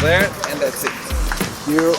there, and that's it. You.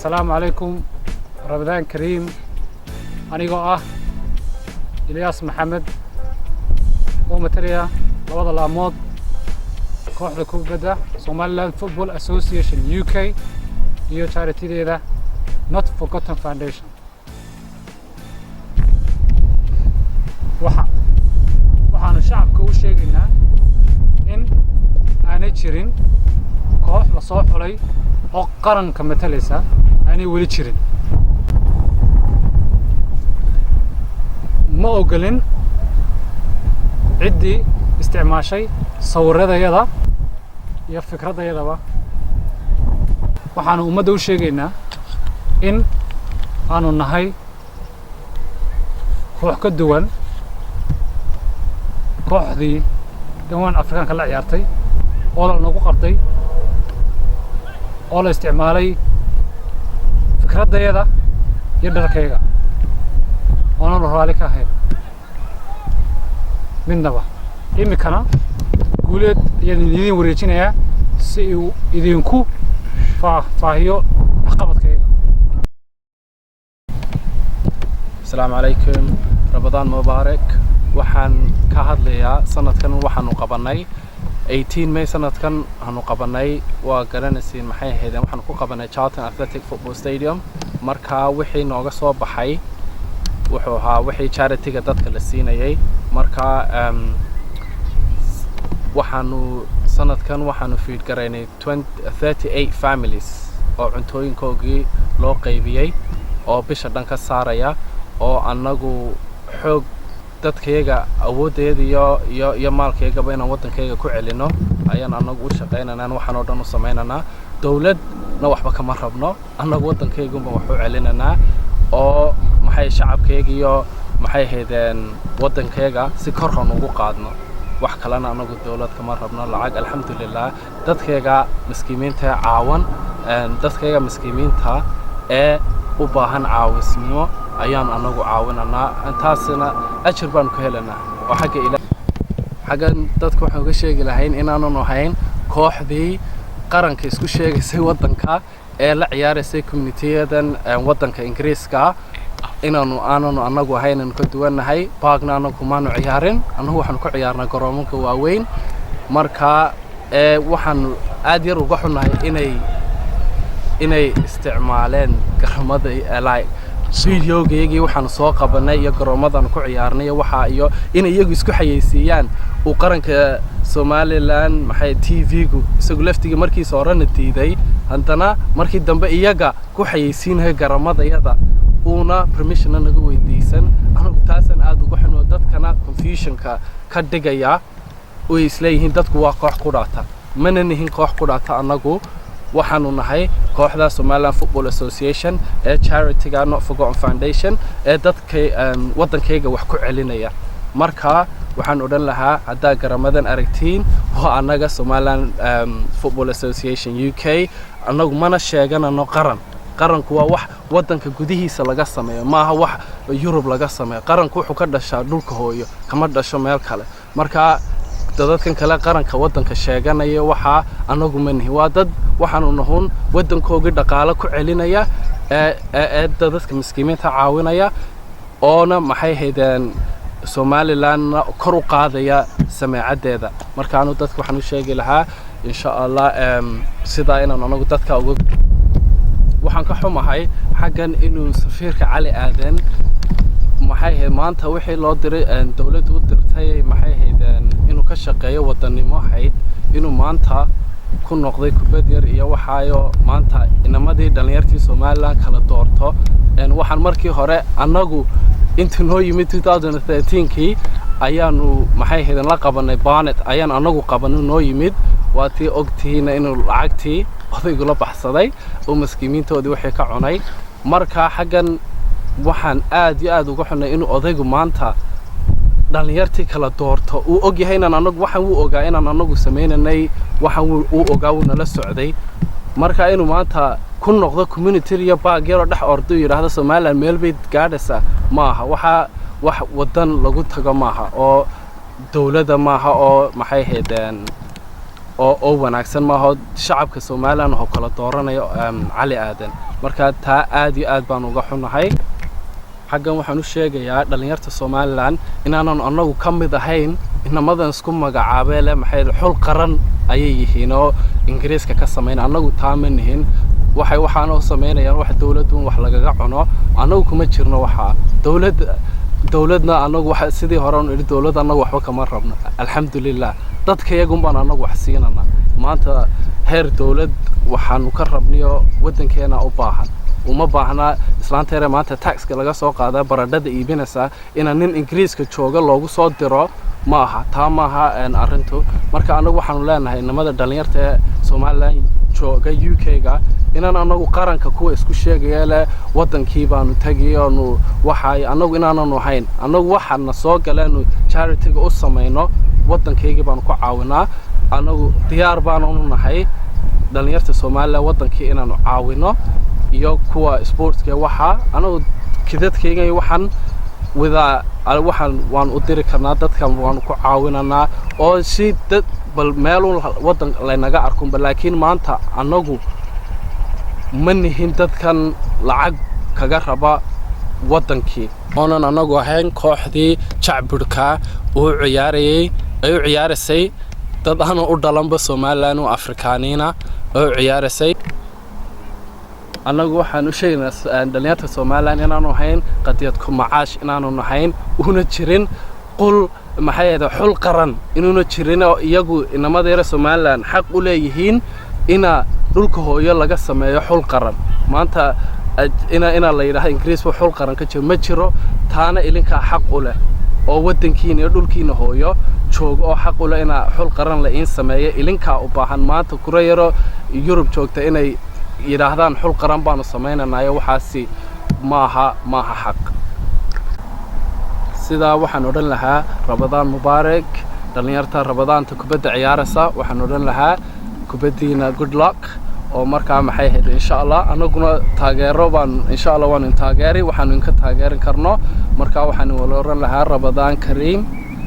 السلام عليكم رمضان كريم. أنا إلياس محمد ومتريا لوضع الأمود كوحدة كوبدة Somaliland Football Association UK iyo charity-deeda Not Forgotten Foundation. waxaanu shacabka u sheegaynaa in aanay jirin koox la soo xulay oo qaranka matalaysa aanay weli jirin. ma ogolin ciddii isticmaashay sawirradayada iyo fikradayadaba. waxaanu ummadda u sheegaynaa in aanu nahay koox ka duwan kooxdii dhawaan Afrikaanka la ciyaartay oo la nagu qarday oo la isticmaalay fikradayada iyo dharkayga oo aan raali ka ahayn midnaba. imikana guuleed ayaan idin wareejinayaa si uu idinku faahiyo waxqabadkayga. السلام عليكم رمضان مبارك. waxaan ka hadlayaa sanadkan waxaanu qabanay 18 May sanadkan aanu qabanay waa garanaysiin maxay ahaydeen waxaan ku qabanay Charlton Athletic Football Stadium. marka wixii nooga soo baxay wuxuu ahaa wixii charity-ga dadka la siinayay. marka waxaanu sanadkan waxaanu feed garaynay 38 families oo cuntooyinkoogii loo qaybiyay oo bisha dhan ka saaraya oo anagu xoog dadkayga awoodeeda iyo maalkaygaba inaan wadankayga ku celino ayaan anagu u shaqaynaynaa. waxaan oo dhan u sameynanaa dawladna waxba kama rabno anagu wadankaygunba wax u celinaynaa oo maxay shacabkayga iyo maxay ahaydeen wadankayga si korran ugu qaadno. wax kalena anagu dawlad kama rabno lacag. alxamdulillaah dadkayga miskiimiinta caawan dadkayga miskiimiinta ee u baahan caawisnimo ayaan anagu caawinanaa. taasina ajir baan ku helanaa oo xagga ilaahay xaggan dadku waxaan uga sheegi lahayn inaanu ahayn kooxdii qaranka isku sheegaysay wadanka ee la ciyaaraysay community-yadan wadanka Ingiriiska aanu anagu ahayn ka duwanahay. baagna anagu maanu ciyaarin anagu waxaan ku ciyaarnaa garoomanka waaweyn. marka waxaan aad yar uga xunahay inay isticmaaleen garoomada videogeygii waxaan soo qabanay iyo garoomadan ku ciyaarnay waxa iyo in iyagu isku xayeysiiyaan uu qaranka Somaliland maxay TV-gu isagu laftiga markiisa horena diiday haddana markii dambe iyaga ku xayeysiinay garoomadayada una permission naga weydiisan. anagu taasan aad uga xuno dadkana confusion-ka ka dhigaya oo isleeyihiin dadku waa koox ku dhaata mana nihin koox ku dhaata. anagu waxaanu nahay kooxda Somaliland Football Association ee charity-ga Not Forgotten Foundation ee dadka wadankayga wax ku celinaya. marka waxaan odhan lahaa haddaa garamadan aragtiin waa anaga Somaliland Football Association UK. anagu mana sheeganano qaranku waa wax wadanka gudihiisa laga sameeyo maaha wax Europe laga sameeyo. qaranku wuxuu ka dhashaa dhulka hooyo kama dhasho meel kale. marka dadkan kale qaranka wadanka sheeganaya waxa anagu manihi waa dad waxaanu nahay wadankooga dhaqaale ku celinaya ee dadka miskiimiinta caawinaya oona maxay ahaydeen Somaliland kor u qaadaya samaacadeeda. marka aanu dadku waxaan u sheegi lahaa insha Allah sida inaan anagu dadka uga waxaan ka xumahay xaggan inuu safiirka Cali Aadan maxay ahayd maanta wixii loo diray dawladdu u dirtay maxay ahaydeen inuu ka shaqeeyo wadannimo ahayd inuu maanta ku noqday kubad yar iyo waxaayo maanta inamadii dhalinyartii Somaliland kala doorto. waxaan markii hore anagu inta noo yimid 2013kii ayaanu maxay ahaydeen la qabanay Barnet ayaan anagu qabanay noo yimid waa tii ogtiina inuu lacagtii odaygu la baxsaday oo miskiimiintoodii wixii ka cunay. marka xaggan waxaan aad iyo aad uga xunay inuu odaygu maanta dhalinyartii kala doorto uu og yahay inaan anagu waxaan uu ogaa inaan anagu sameynanay waxaan uu ogaa uu nala socday. marka inuu maanta ku noqdo community iyo baag yar oo dhex ordo yiraahdo Somaliland meel bay gaadhaysaa maaha. wax wadan lagu tago maaha oo dawladda maaha oo maxay ahaydeen oo wanaagsan maaha shacabka Somaliland oo kala dooranayo Cali Aadan. marka taa aad iyo aad baan uga xunahay xaggan waxaan u sheegayaa dhalinyarta Soomaaliland inaanan anagu ka mid ahayn inamadan isku magacaabay le maxay xul qaran ayay yihiin oo Ingiriiska ka sameeyay anagu taamanihin waxaan oo sameynayaan wax dawladdu wax lagaga cuno anagu kuma jirno waxa dawladna anagu waxa sidii hore oo dawladda anagu waxba kama rabno alxamdulillah dadka iyagu baan anagu wax siinana maanta heer dawlad waxaanu ka rabniyo wadankeena u baahan uma baahna islaanteena maanta taxka laga soo qaada baradhada iibinaysa in nin Ingiriiska jooga loogu soo diro ma aha taa ma aha arintu marka anagu waxaanu leenahay nimada dhalinyarta Soomaaliland jooga UK-ga inaan anagu qaranka kuwa isku sheegaya le wadankii baanu tagiyoonu waxay anagu inaanu ahayn anagu waxaana soo galeen charity-ga u sameeyno wadankayga baanu ku caawinaa anagu diyaar baanu nahay dhalinyarta Soomaaliland wadankii inaanu caawino iyo kuwa sportska waxa anagu kidadkayga waxaan waan u diri karnaa dadkan waan ku caawinanaa oo si dad bal meel wadan leenaga arkum laakiin maanta anagu manihin dadkan lacag kaga raba wadankii oonan anagu ahayn kooxdii jacburka oo ciyaarayay dad aan u dhalanba Soomaaliland oo Afrikaanina oo ciyaarayay anagu waxaan u sheegnaa dhalinyarta Soomaaliland inaanu ahayn qadiyad ku macaash inaanu nahayn una jirin qul maxayada xul qaran inuuna jirin oo iyagu inamadeera Soomaaliland xaq u leeyihiin ina dhulka hooyo laga sameeyo xul qaran maanta ina la yiraahdo Ingiriis waa xul qaran ka jiro ma jiro taana ilinka xaq u leh oo wadankiina iyo dhulkiina hooyo joogo oo xaq u leh ina xul qaran la in sameeyo ilinka u baahan maanta kurayaro Yurub joogta inay yiraahdaan xul qaran baanu sameynanayo waxaasi maaha xaq sida waxaan oran lahaa Ramadaan Mubaarak dhalinyarta Ramadaanta kubadda ciyaaraysa waxaan oran lahaa kubadiina good luck oo markaa maxay ahayd insha Allah anaguna taageero baan insha Allah waan taageeri waxaan ka taageerin karno markaa waxaan wala oran lahaa Ramadaan Kariim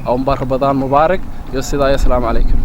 oo Ramadaan Mubaarak iyo sidaa assalaamu calaykum